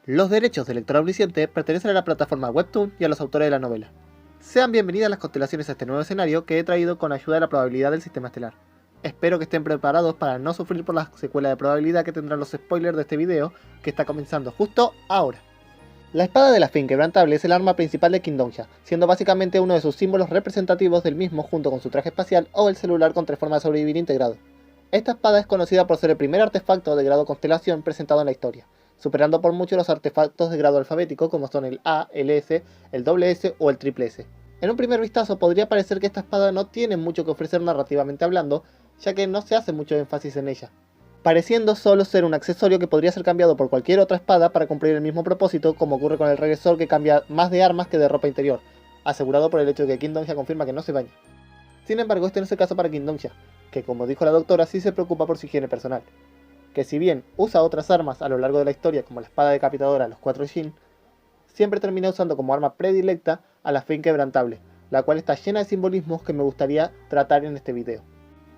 Los derechos del lector omnisciente pertenecen a la plataforma Webtoon y a los autores de la novela. Sean bienvenidas las constelaciones a este nuevo escenario que he traído con ayuda de la probabilidad del sistema estelar. Espero que estén preparados para no sufrir por la secuela de probabilidad que tendrán los spoilers de este video que está comenzando justo ahora. La espada de la fe inquebrantable es el arma principal de Quindonja, siendo básicamente uno de sus símbolos representativos del mismo junto con su traje espacial o el celular con 3 formas de sobrevivir integrado. Esta espada es conocida por ser el primer artefacto de grado constelación presentado en la historia, superando por mucho los artefactos de grado alfabético como son el A, el S, el SS o el triple S. En un primer vistazo podría parecer que esta espada no tiene mucho que ofrecer narrativamente hablando, ya que no se hace mucho énfasis en ella, pareciendo solo ser un accesorio que podría ser cambiado por cualquier otra espada para cumplir el mismo propósito, como ocurre con el regresor que cambia más de armas que de ropa interior, asegurado por el hecho de que Quindonja confirma que no se baña. Sin embargo, este no es el caso para Quindonja, que como dijo la doctora sí se preocupa por su higiene personal, que si bien usa otras armas a lo largo de la historia como la espada decapitadora, los 4 Shin, siempre termina usando como arma predilecta a la fe inquebrantable, la cual está llena de simbolismos que me gustaría tratar en este video.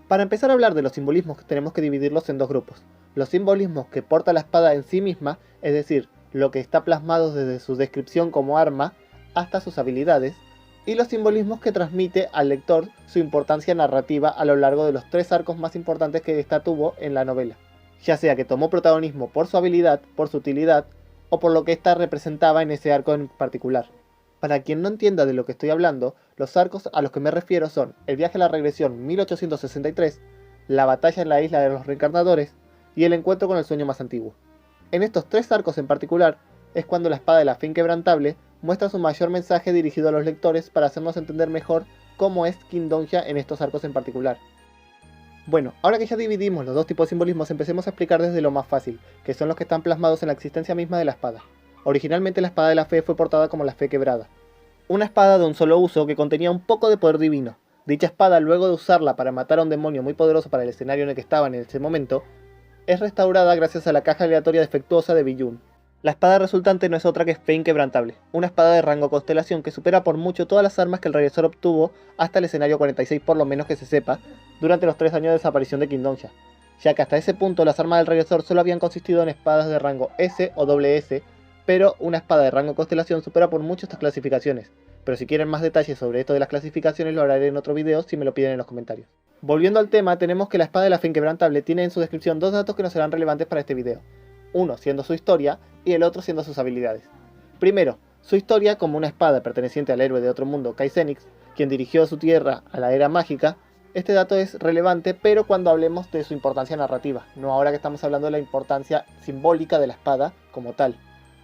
Para empezar a hablar de los simbolismos tenemos que dividirlos en dos grupos. Los simbolismos que porta la espada en sí misma, es decir, lo que está plasmado desde su descripción como arma hasta sus habilidades, y los simbolismos que transmite al lector su importancia narrativa a lo largo de los 3 arcos más importantes que ésta tuvo en la novela, ya sea que tomó protagonismo por su habilidad, por su utilidad, o por lo que ésta representaba en ese arco en particular. Para quien no entienda de lo que estoy hablando, los arcos a los que me refiero son el viaje a la regresión 1863, la batalla en la isla de los reencarnadores y el encuentro con el sueño más antiguo. En estos 3 arcos en particular es cuando la espada de la fe inquebrantable muestra su mayor mensaje dirigido a los lectores para hacernos entender mejor cómo es Quindonja en estos arcos en particular. Bueno, ahora que ya dividimos los dos tipos de simbolismos, empecemos a explicar desde lo más fácil, que son los que están plasmados en la existencia misma de la espada. Originalmente la espada de la fe fue portada como la fe quebrada, una espada de un solo uso que contenía un poco de poder divino. Dicha espada, luego de usarla para matar a un demonio muy poderoso para el escenario en el que estaban en ese momento, es restaurada gracias a la caja aleatoria defectuosa de Biyun. La espada resultante no es otra que fe inquebrantable, una espada de rango constelación que supera por mucho todas las armas que el regresor obtuvo hasta el escenario 46 por lo menos que se sepa, durante los 3 años de desaparición de Quindonja, ya que hasta ese punto las armas del regresor solo habían consistido en espadas de rango S o SS, pero una espada de rango constelación supera por mucho estas clasificaciones. Pero si quieren más detalles sobre esto de las clasificaciones lo haré en otro video si me lo piden en los comentarios. Volviendo al tema, tenemos que la espada de la fe inquebrantable tiene en su descripción 2 datos que nos serán relevantes para este video. Uno siendo su historia y el otro siendo sus habilidades. Primero, su historia como una espada perteneciente al héroe de otro mundo, Kai Cenix, quien dirigió su tierra a la era mágica. Este dato es relevante, pero cuando hablemos de su importancia narrativa, no ahora que estamos hablando de la importancia simbólica de la espada como tal.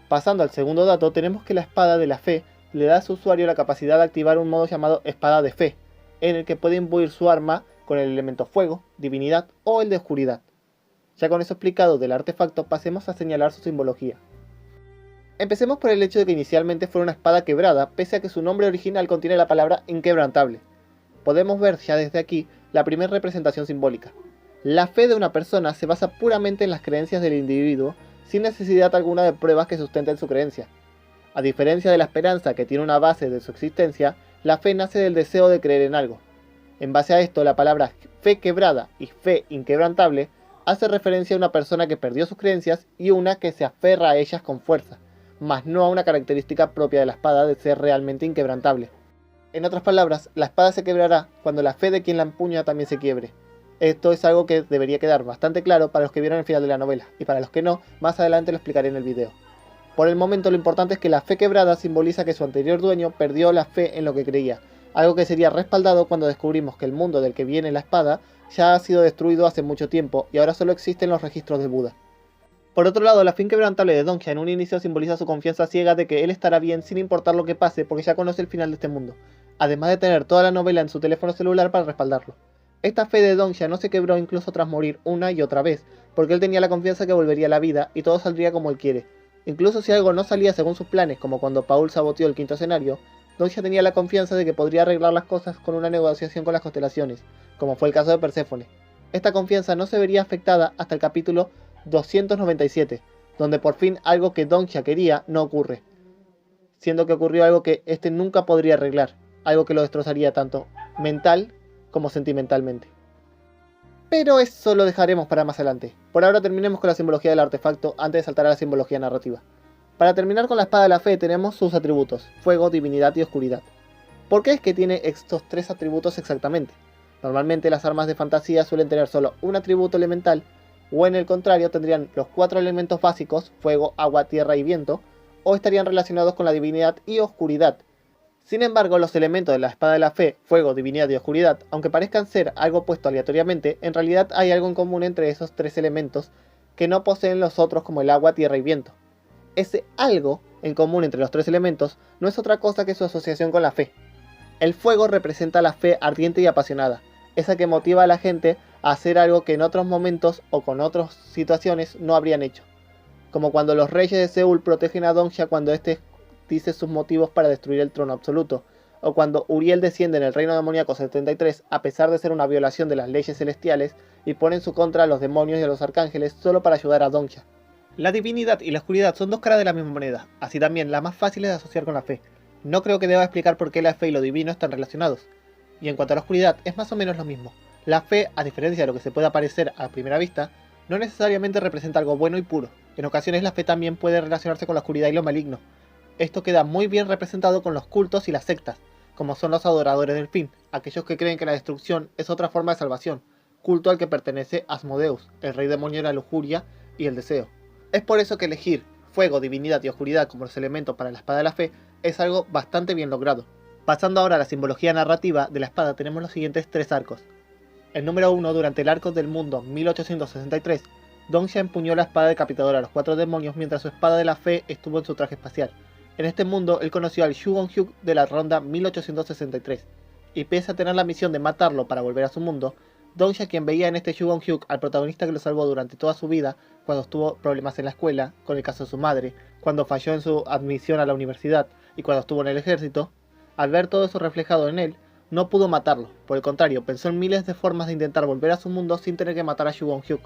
Pasando al segundo dato, tenemos que la espada de la fe le da a su usuario la capacidad de activar un modo llamado espada de fe, en el que puede imbuir su arma con el elemento fuego, divinidad o el de oscuridad. Ya con eso explicado del artefacto, pasemos a señalar su simbología. Empecemos por el hecho de que inicialmente fue una espada quebrada, pese a que su nombre original contiene la palabra inquebrantable. Podemos ver ya desde aquí la primera representación simbólica. La fe de una persona se basa puramente en las creencias del individuo, sin necesidad alguna de pruebas que sustenten su creencia. A diferencia de la esperanza, que tiene una base de su existencia, la fe nace del deseo de creer en algo. En base a esto, la palabra fe quebrada y fe inquebrantable hace referencia a una persona que perdió sus creencias y una que se aferra a ellas con fuerza, mas no a una característica propia de la espada de ser realmente inquebrantable. En otras palabras, la espada se quebrará cuando la fe de quien la empuña también se quiebre. Esto es algo que debería quedar bastante claro para los que vieron el final de la novela, y para los que no, más adelante lo explicaré en el video. Por el momento lo importante es que la fe quebrada simboliza que su anterior dueño perdió la fe en lo que creía, algo que sería respaldado cuando descubrimos que el mundo del que viene la espada ya ha sido destruido hace mucho tiempo y ahora solo existen los registros de Buda. Por otro lado, la fe inquebrantable de Donja en un inicio simboliza su confianza ciega de que él estará bien sin importar lo que pase porque ya conoce el final de este mundo, además de tener toda la novela en su teléfono celular para respaldarlo. Esta fe de Donja no se quebró incluso tras morir una y otra vez, porque él tenía la confianza que volvería a la vida y todo saldría como él quiere. Incluso si algo no salía según sus planes, como cuando Paul saboteó el 5.º escenario, Donja tenía la confianza de que podría arreglar las cosas con una negociación con las constelaciones, como fue el caso de Perséfone. Esta confianza no se vería afectada hasta el capítulo 297, donde por fin algo que Donja quería no ocurre, siendo que ocurrió algo que este nunca podría arreglar, algo que lo destrozaría tanto mental como sentimentalmente. Pero eso lo dejaremos para más adelante. Por ahora terminemos con la simbología del artefacto antes de saltar a la simbología narrativa. Para terminar con la espada de la fe tenemos sus atributos, fuego, divinidad y oscuridad. ¿Por qué es que tiene estos tres atributos exactamente? Normalmente las armas de fantasía suelen tener solo un atributo elemental, o en el contrario tendrían los 4 elementos básicos, fuego, agua, tierra y viento, o estarían relacionados con la divinidad y oscuridad. Sin embargo, los elementos de la espada de la fe, fuego, divinidad y oscuridad, aunque parezcan ser algo puesto aleatoriamente, en realidad hay algo en común entre esos tres elementos que no poseen los otros como el agua, tierra y viento. Ese algo en común entre los tres elementos no es otra cosa que su asociación con la fe. El fuego representa la fe ardiente y apasionada, esa que motiva a la gente a hacer algo que en otros momentos o con otras situaciones no habrían hecho. Como cuando los reyes de Seúl protegen a Dongxia cuando éste dice sus motivos para destruir el trono absoluto, o cuando Uriel desciende en el reino demoníaco 73 a pesar de ser una violación de las leyes celestiales y pone en su contra a los demonios y a los arcángeles solo para ayudar a Dongxia. La divinidad y la oscuridad son dos caras de la misma moneda, así también las más fáciles de asociar con la fe. No creo que deba explicar por qué la fe y lo divino están relacionados. Y en cuanto a la oscuridad, es más o menos lo mismo. La fe, a diferencia de lo que se pueda parecer a primera vista, no necesariamente representa algo bueno y puro. En ocasiones la fe también puede relacionarse con la oscuridad y lo maligno. Esto queda muy bien representado con los cultos y las sectas, como son los adoradores del fin, aquellos que creen que la destrucción es otra forma de salvación, culto al que pertenece Asmodeus, el rey demonio de la lujuria y el deseo. Es por eso que elegir fuego, divinidad y oscuridad como los elementos para la espada de la fe es algo bastante bien logrado. Pasando ahora a la simbología narrativa de la espada, tenemos los siguientes tres arcos. El número 1, durante el arco del mundo 1863, Dongxia empuñó la espada decapitadora a los 4 demonios mientras su espada de la fe estuvo en su traje espacial. En este mundo, él conoció al Shugon-hyuk de la ronda 1863, y pese a tener la misión de matarlo para volver a su mundo, Dongxia, quien veía en este Shugon-hyuk al protagonista que lo salvó durante toda su vida, cuando tuvo problemas en la escuela, con el caso de su madre, cuando falló en su admisión a la universidad y cuando estuvo en el ejército, al ver todo eso reflejado en él, no pudo matarlo. Por el contrario, pensó en miles de formas de intentar volver a su mundo sin tener que matar a Shugon-hyuk.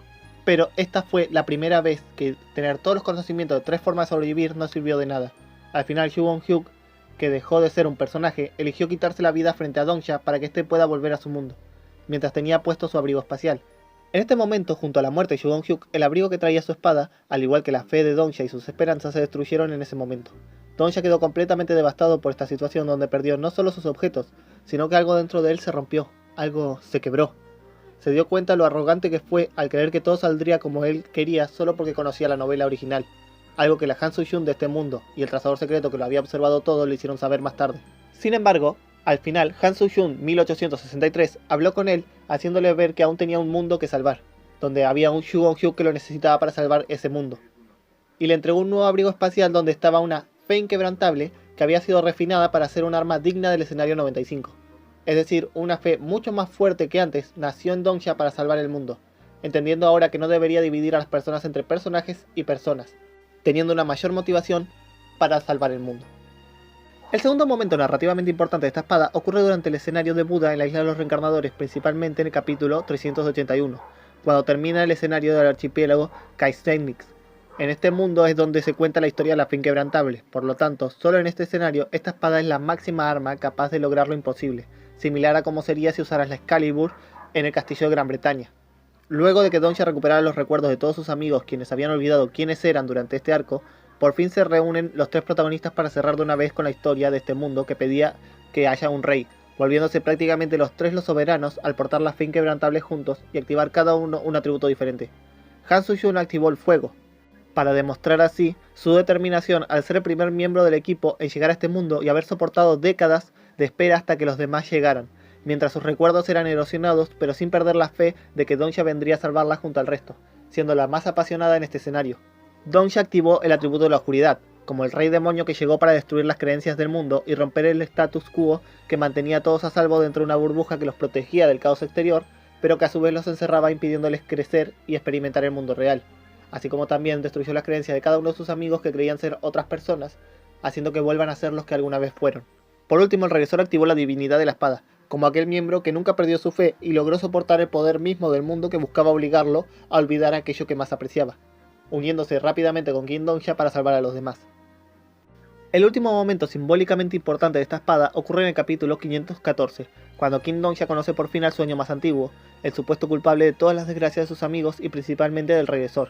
Pero esta fue la primera vez que tener todos los conocimientos de 3 formas de sobrevivir no sirvió de nada. Al final Shugon-hyuk, que dejó de ser un personaje, eligió quitarse la vida frente a Dongxia para que éste pueda volver a su mundo, mientras tenía puesto su abrigo espacial. En este momento, junto a la muerte de Shugon-hyuk, el abrigo que traía su espada, al igual que la fe de Dongxia y sus esperanzas, se destruyeron en ese momento. Dongxia quedó completamente devastado por esta situación donde perdió no solo sus objetos, sino que algo dentro de él se rompió, algo se quebró. Se dio cuenta lo arrogante que fue al creer que todo saldría como él quería solo porque conocía la novela original, algo que la Han Soo-hyun de este mundo y el trazador secreto que lo había observado todo le hicieron saber más tarde. Sin embargo, al final, Han Soo-hyun 1863 habló con él, haciéndole ver que aún tenía un mundo que salvar, donde había un Shugon-hyuk que lo necesitaba para salvar ese mundo. Y le entregó un nuevo abrigo espacial donde estaba una fe inquebrantable que había sido refinada para ser un arma digna del escenario 95. Es decir, una fe mucho más fuerte que antes nació en Dongxia para salvar el mundo, entendiendo ahora que no debería dividir a las personas entre personajes y personas, teniendo una mayor motivación para salvar el mundo. El segundo momento narrativamente importante de esta espada ocurre durante el escenario de Buda en la isla de los reencarnadores, principalmente en el capítulo 381, cuando termina el escenario del archipiélago Kaizenix. En este mundo es donde se cuenta la historia de la fe inquebrantable, por lo tanto, solo en este escenario esta espada es la máxima arma capaz de lograr lo imposible, similar a como sería si usaras la Excalibur en el castillo de Gran Bretaña. Luego de que Dongxia recuperara los recuerdos de todos sus amigos quienes habían olvidado quiénes eran durante este arco, por fin se reúnen los 3 protagonistas para cerrar de una vez con la historia de este mundo que pedía que haya un rey, volviéndose prácticamente los 3 los soberanos al portar la fe inquebrantable juntos y activar cada uno un atributo diferente. Han Soo-hyun activó el fuego, para demostrar así su determinación al ser el primer miembro del equipo en llegar a este mundo y haber soportado décadas de espera hasta que los demás llegaran, mientras sus recuerdos eran erosionados, pero sin perder la fe de que Dongxia vendría a salvarla junto al resto, siendo la más apasionada en este escenario. Dongxia activó el atributo de la oscuridad, como el rey demonio que llegó para destruir las creencias del mundo y romper el status quo que mantenía a todos a salvo dentro de una burbuja que los protegía del caos exterior, pero que a su vez los encerraba impidiéndoles crecer y experimentar el mundo real. Así como también destruyó las creencias de cada uno de sus amigos que creían ser otras personas, haciendo que vuelvan a ser los que alguna vez fueron. Por último, el regresor activó la divinidad de la espada, como aquel miembro que nunca perdió su fe y logró soportar el poder mismo del mundo que buscaba obligarlo a olvidar aquello que más apreciaba, uniéndose rápidamente con King Dongxia para salvar a los demás. El último momento simbólicamente importante de esta espada ocurre en el capítulo 514, cuando King Dongxia conoce por fin al sueño más antiguo, el supuesto culpable de todas las desgracias de sus amigos y principalmente del regresor.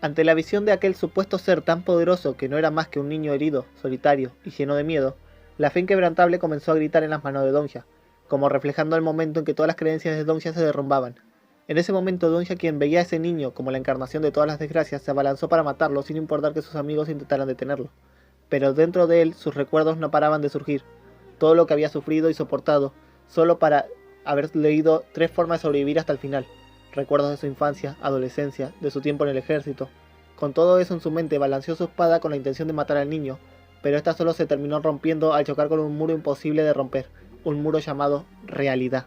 Ante la visión de aquel supuesto ser tan poderoso que no era más que un niño herido, solitario y lleno de miedo, la fe inquebrantable comenzó a gritar en las manos de Dongxia, como reflejando el momento en que todas las creencias de Dongxia se derrumbaban. En ese momento Dongxia, quien veía a ese niño como la encarnación de todas las desgracias, se abalanzó para matarlo sin importar que sus amigos intentaran detenerlo. Pero dentro de él sus recuerdos no paraban de surgir, todo lo que había sufrido y soportado, solo para haber leído 3 formas de sobrevivir hasta el final. Recuerdos de su infancia, adolescencia, de su tiempo en el ejército. Con todo eso en su mente balanceó su espada con la intención de matar al niño, pero esta solo se terminó rompiendo al chocar con un muro imposible de romper, un muro llamado realidad.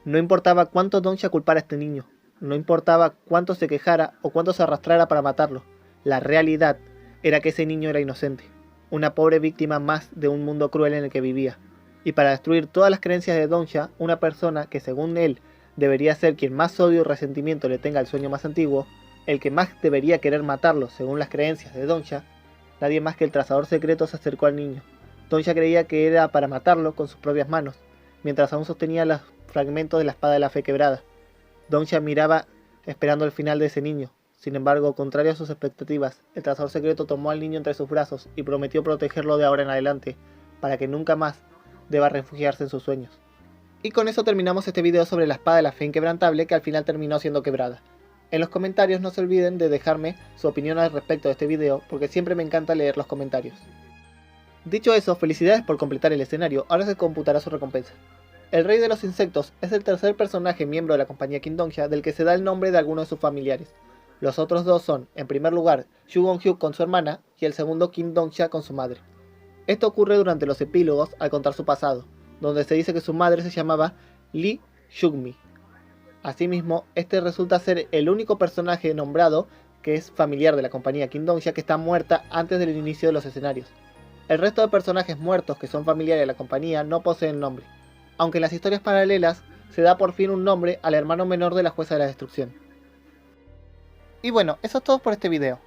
No importaba cuánto Dongxia culpara a este niño, no importaba cuánto se quejara o cuánto se arrastrara para matarlo, la realidad era que ese niño era inocente, una pobre víctima más de un mundo cruel en el que vivía. Y para destruir todas las creencias de Dongxia, una persona que según él debería ser quien más odio y resentimiento le tenga al sueño más antiguo, el que más debería querer matarlo según las creencias de Dongxia, nadie más que el trazador secreto se acercó al niño. Dongxia creía que era para matarlo con sus propias manos, mientras aún sostenía los fragmentos de la espada de la fe quebrada. Dongxia miraba esperando el final de ese niño. Sin embargo, contrario a sus expectativas, el trazador secreto tomó al niño entre sus brazos y prometió protegerlo de ahora en adelante, para que nunca más deba refugiarse en sus sueños. Y con eso terminamos este video sobre la espada de la fe inquebrantable, que al final terminó siendo quebrada. En los comentarios no se olviden de dejarme su opinión al respecto de este video, porque siempre me encanta leer los comentarios. Dicho eso, felicidades por completar el escenario, ahora se computará su recompensa. El rey de los insectos es el tercer personaje miembro de la compañía King Dongxia del que se da el nombre de alguno de sus familiares. Los otros dos son, en primer lugar, Xu Gongyu con su hermana y el segundo King Dongxia con su madre. Esto ocurre durante los epílogos al contar su pasado, donde se dice que su madre se llamaba Li Shugmi. Asimismo, este resulta ser el único personaje nombrado que es familiar de la compañía King Dongxia que está muerta antes del inicio de los escenarios. El resto de personajes muertos que son familiares de la compañía no poseen nombre, aunque en las historias paralelas se da por fin un nombre al hermano menor de la jueza de la destrucción. Y bueno, eso es todo por este video.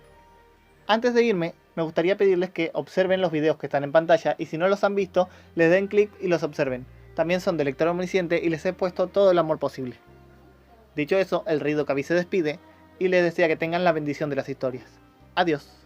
Antes de irme, me gustaría pedirles que observen los videos que están en pantalla y si no los han visto, les den clic y los observen. También son de lector omnisciente y les he puesto todo el amor posible. Dicho eso, el rey Dokkaebi se despide y les desea que tengan la bendición de las historias. Adiós.